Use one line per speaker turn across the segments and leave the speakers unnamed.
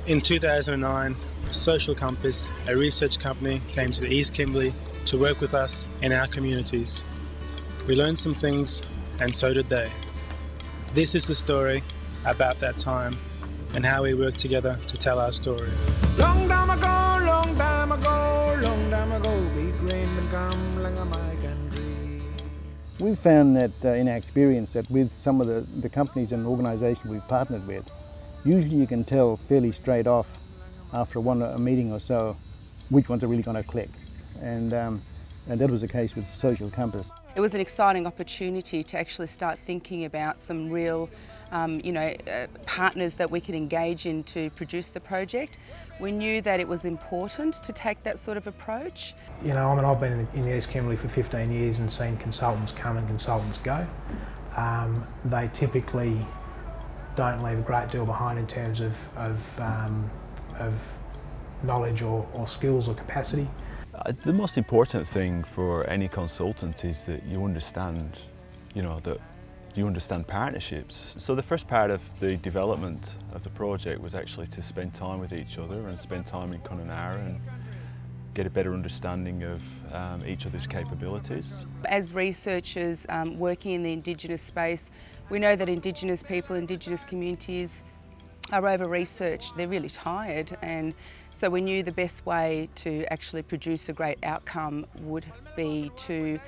In 2009, Social Compass, a research company, came to the East Kimberley to work with us in our communities. We learned some things, and so did they. This is the story about that time and how we worked together to tell our story.
Long time ago, long time ago, long time ago, big rain come like a my country.
We've found that in our experience that with some of the companies and organisations we've partnered with, usually you can tell fairly straight off after a meeting or so which ones are really going to click, and that was the case with Social Compass.
It was an exciting opportunity to actually start thinking about some real partners that we could engage in to produce the project. We knew that it was important to take that sort of approach.
You know, I've been in the East Kimberley for 15 years and seen consultants come and consultants go. They typically don't leave a great deal behind in terms of knowledge or skills or capacity.
The most important thing for any consultant is that you understand, that you understand partnerships. So the first part of the development of the project was actually to spend time with each other and spend time in Connemara and get a better understanding of each other's capabilities.
As researchers working in the Indigenous space, we know that Indigenous people, Indigenous communities are over-researched. They're really tired, and so we knew the best way to actually produce a great outcome would be to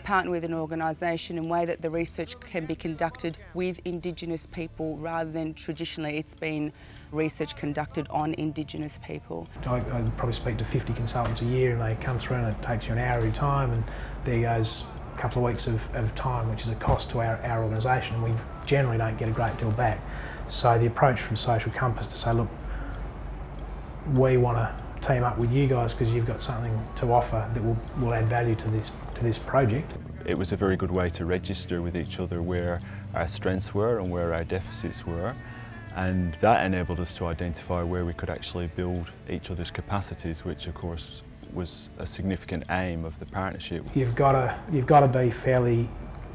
partner with an organisation in a way that the research can be conducted with Indigenous people rather than traditionally it's been research conducted on Indigenous people.
I probably speak to 50 consultants a year, and they come through and it takes you an hour of your time, and there goes a couple of weeks of time, which is a cost to our organisation, and we generally don't get a great deal back. So the approach from Social Compass to say, look, we want to team up with you guys because you've got something to offer that will add value to this project.
It was a very good way to register with each other where our strengths were and where our deficits were, and that enabled us to identify where we could actually build each other's capacities, which of course was a significant aim of the partnership. You've got to be fairly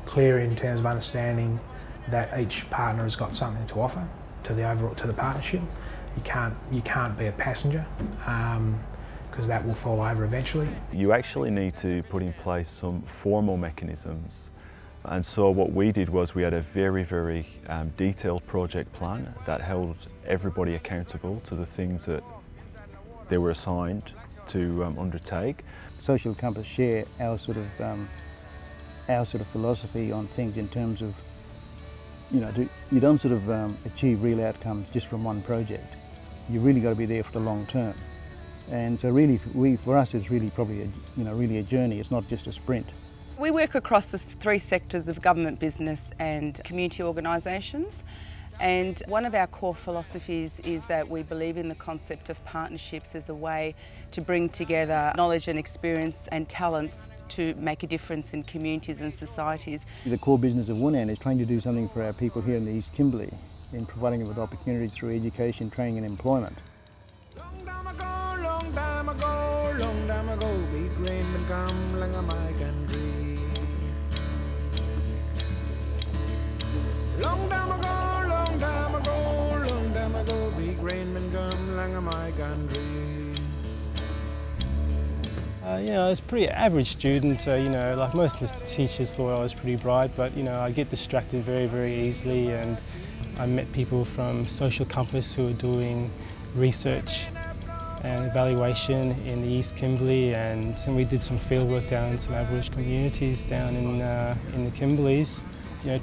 clear in terms of understanding that each partner has got something to offer to the partnership. You can't be a passenger because that will fall over eventually. You actually need to put in place some formal mechanisms, and so what we did was we had a very, very detailed project plan that held everybody accountable to the things that they were assigned to undertake.
Social Compass share our sort of philosophy on things in terms of you don't sort of achieve real outcomes just from one project. You really got to be there for the long term, and so really, for us, it's really probably really a journey. It's not just a sprint.
We work across the three sectors of government, business, and community organisations. And one of our core philosophies is that we believe in the concept of partnerships as a way to bring together knowledge and experience and talents to make a difference in communities and societies.
The core business of Woonan is trying to do something for our people here in the East Kimberley in providing them with opportunities through education, training and employment.
Long time ago, long time ago, long time ago, big rain come like a my country. Long time ago, long time ago, long time ago, big rain come like a my country.
I was a pretty average student, like most of the teachers thought I was pretty bright, but I get distracted very, very easily, and I met people from Social Compass who are doing research and evaluation in the East Kimberley, and we did some field work down in some Aboriginal communities down in the Kimberleys,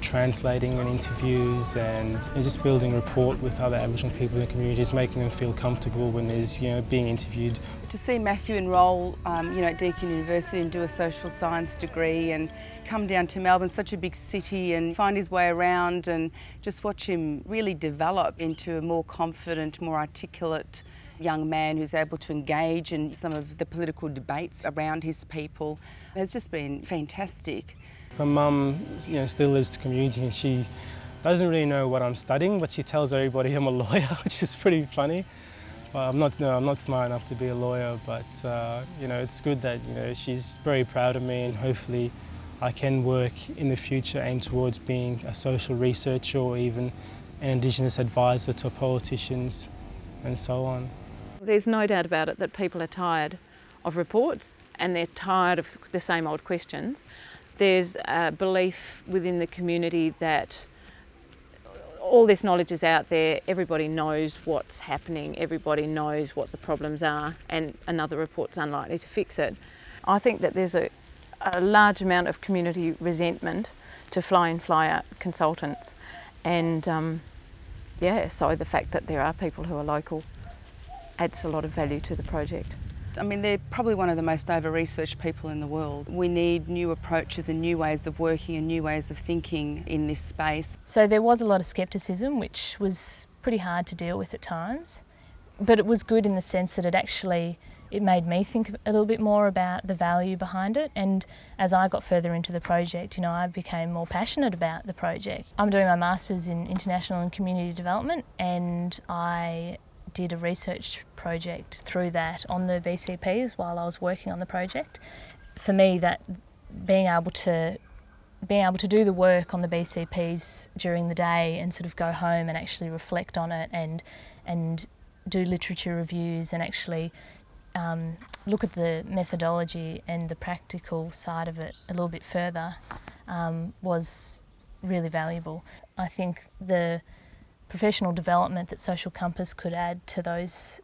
translating and interviews and just building rapport with other Aboriginal people in the communities, making them feel comfortable when there's being interviewed.
To see Matthew enrol at Deakin University and do a social science degree and come down to Melbourne, such a big city, and find his way around and just watch him really develop into a more confident, more articulate young man who's able to engage in some of the political debates around his people has just been fantastic.
My mum, still lives the community, and she doesn't really know what I'm studying, but she tells everybody I'm a lawyer, which is pretty funny. Well, I'm not smart enough to be a lawyer, but it's good that she's very proud of me, and hopefully I can work in the future, aim towards being a social researcher or even an Indigenous advisor to politicians and so on.
There's no doubt about it that people are tired of reports and they're tired of the same old questions. There's a belief within the community that all this knowledge is out there, everybody knows what's happening, everybody knows what the problems are, and another report's unlikely to fix it. I think that there's a large amount of community resentment to fly-in, fly-out consultants, and yeah, so the fact that there are people who are local adds a lot of value to the project.
I mean, they're probably one of the most over-researched people in the world. We need new approaches and new ways of working and new ways of thinking in this space.
So there was a lot of scepticism, which was pretty hard to deal with at times, but it was good in the sense that it made me think a little bit more about the value behind it, and as I got further into the project, I became more passionate about the project. I'm doing my Masters in International and Community Development, and I did a research project through that on the BCPs while I was working on the project. For me, that being able to do the work on the BCPs during the day and sort of go home and actually reflect on it and do literature reviews and actually look at the methodology and the practical side of it a little bit further was really valuable. I think the professional development that Social Compass could add to those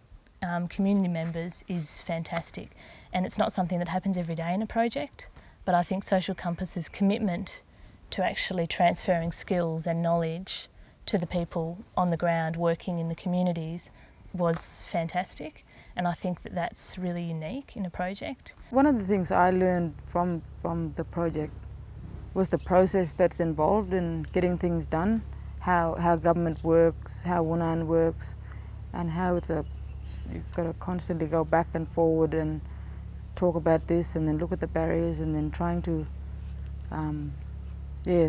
community members is fantastic, and it's not something that happens every day in a project, but I think Social Compass's commitment to actually transferring skills and knowledge to the people on the ground working in the communities was fantastic, and I think that that's really unique in a project.
One of the things I learned from the project was the process that's involved in getting things done, how government works, how Wunan works, and how you've got to constantly go back and forward and talk about this and then look at the barriers and then trying to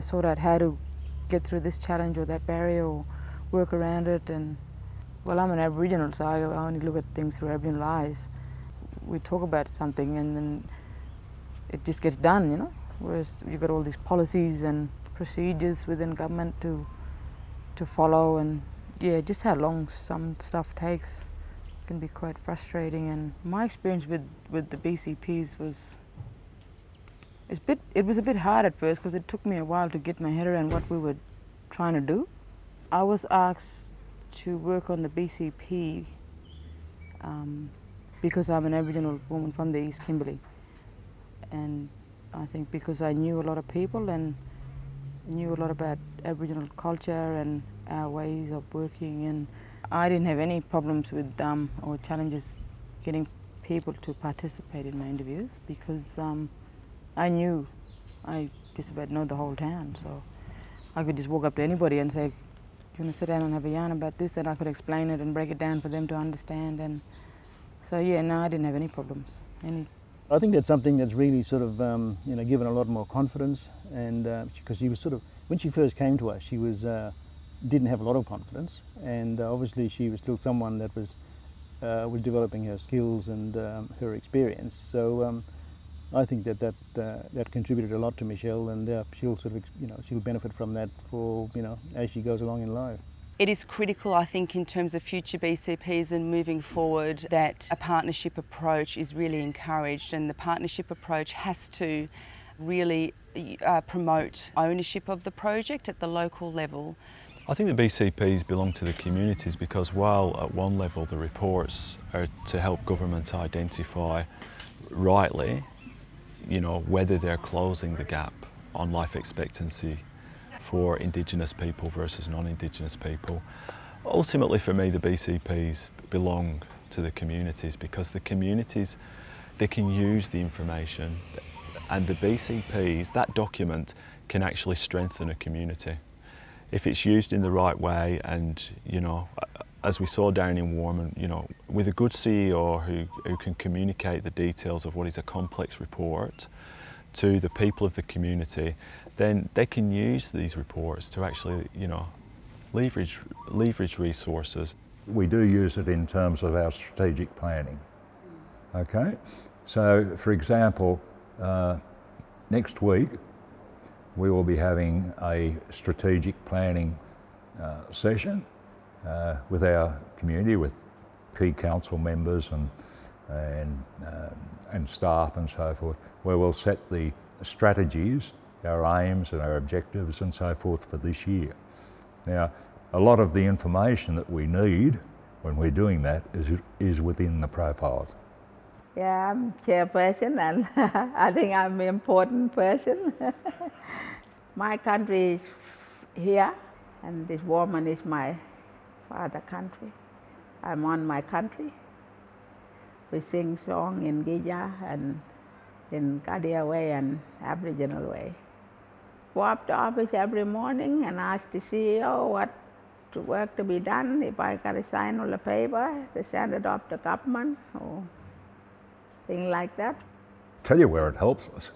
sort out how to get through this challenge or that barrier or work around it. And well, I'm an Aboriginal, so I only look at things through Aboriginal eyes. We talk about something and then it just gets done, whereas you've got all these policies and procedures within government to follow, and just how long some stuff takes can be quite frustrating. And my experience with the BCPs was it was a bit hard at first because it took me a while to get my head around what we were trying to do. I was asked to work on the BCP because I'm an Aboriginal woman from the East Kimberley, and I think because I knew a lot of people and knew a lot about Aboriginal culture and our ways of working, and I didn't have any problems with or challenges getting people to participate in my interviews because I just about know the whole town, so I could just walk up to anybody and say, "Do you want to sit down and have a yarn about this?" and I could explain it and break it down for them to understand. And so I didn't have any problems.
I think that's something that's really sort of given a lot more confidence, and because she was sort of, when she first came to us, she was didn't have a lot of confidence, and obviously she was still someone that was developing her skills and her experience. So I think that contributed a lot to Michelle, and she'll sort of she'll benefit from that for as she goes along in life.
It is critical, I think, in terms of future BCPs and moving forward, that a partnership approach is really encouraged, and the partnership approach has to really promote ownership of the project at the local level.
I think the BCPs belong to the communities because while at one level the reports are to help government identify rightly, whether they're closing the gap on life expectancy for Indigenous people versus non-Indigenous people. Ultimately for me the BCPs belong to the communities because the communities, they can use the information, and the BCPs, that document can actually strengthen a community if it's used in the right way. And as we saw down in Warman, with a good CEO who can communicate the details of what is a complex report to the people of the community, then they can use these reports to actually, leverage resources.
We do use it in terms of our strategic planning. Okay, so for example, next week we will be having a strategic planning session with our community, with key council members and staff and so forth, where we'll set the strategies, our aims and our objectives and so forth for this year. Now, a lot of the information that we need when we're doing that is within the profiles.
Yeah, I'm chairperson and I think I'm an important person. My country is here and this woman is my father country. I'm on my country. We sing song in Gija and in Kadia way and Aboriginal way. Go up to office every morning and ask the CEO what work to be done. If I got to sign all the paper, they send it off to government or things like that.
Tell you where it helps us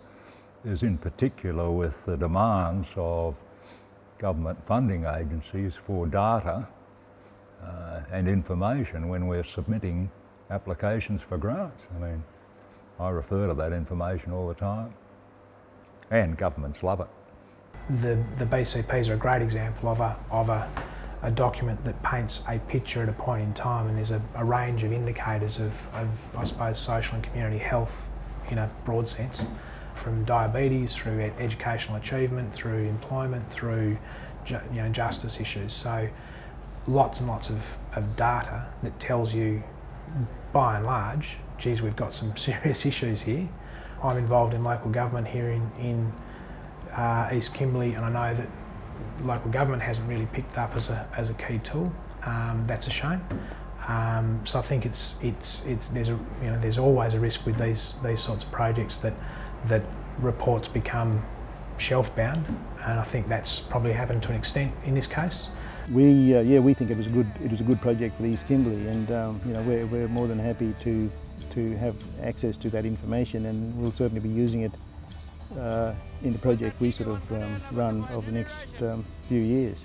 is in particular with the demands of government funding agencies for data and information when we're submitting applications for grants. I mean, I refer to that information all the time, and governments love it.
The BCPs are a great example of a document that paints a picture at a point in time, and there's a range of indicators of I suppose, social and community health in a broad sense, from diabetes through educational achievement, through employment, through justice issues. So lots and lots of data that tells you, by and large, geez, we've got some serious issues here. I'm involved in local government here in East Kimberley, and I know that local government hasn't really picked up as a key tool. That's a shame. So I think there's always a risk with these sorts of projects that reports become shelf bound, and I think that's probably happened to an extent in this case.
We think it was a good project for East Kimberley, and we're more than happy to have access to that information, and we'll certainly be using it in the project we sort of run over the next few years.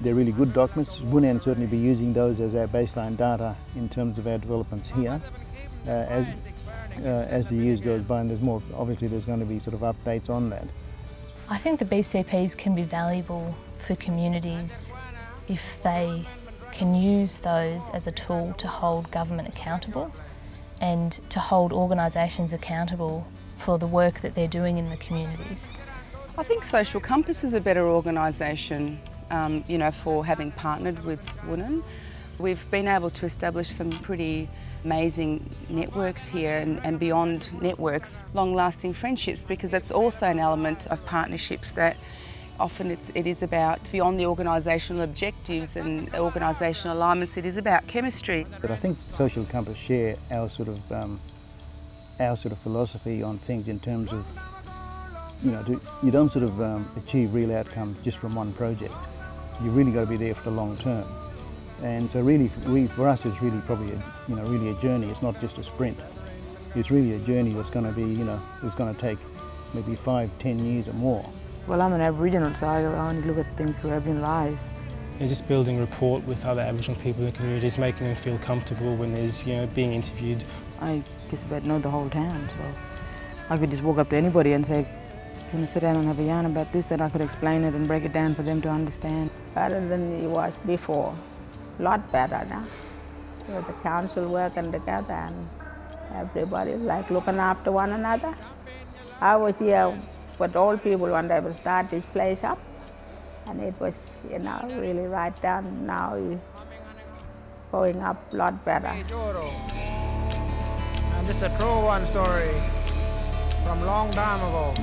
They're really good documents. Wunan will certainly be using those as our baseline data in terms of our developments here. As the years goes by, and there's more, obviously there's going to be sort of updates on that.
I think the BCPs can be valuable for communities if they can use those as a tool to hold government accountable and to hold organisations accountable for the work that they're doing in the communities.
I think Social Compass is a better organisation, for having partnered with Wunan. We've been able to establish some pretty amazing networks here, and beyond networks, long-lasting friendships, because that's also an element of partnerships that often it is about beyond the organisational objectives and organisational alignments. It is about chemistry.
But I think Social Compass share our sort of philosophy on things in terms of, you don't sort of achieve real outcomes just from one project. You really got to be there for the long term. And so really, for us, it's really probably really a journey. It's not just a sprint. It's really a journey that's going to be, it's going to take maybe 5-10 years or more.
Well, I'm an Aboriginal, so I only look at things through Aboriginal eyes.
Just building rapport with other Aboriginal people in the communities, making them feel comfortable when there's, being interviewed.
I just about know the whole town, so I could just walk up to anybody and say, can you sit down and have a yarn about this, and I could explain it and break it down for them to understand.
Better than it was before. A lot better now. With the council working together and everybody like looking after one another. I was here with old people when they will start this place up, and it was, really right down. Now it's going up a lot better.
And just a true one story from long time ago.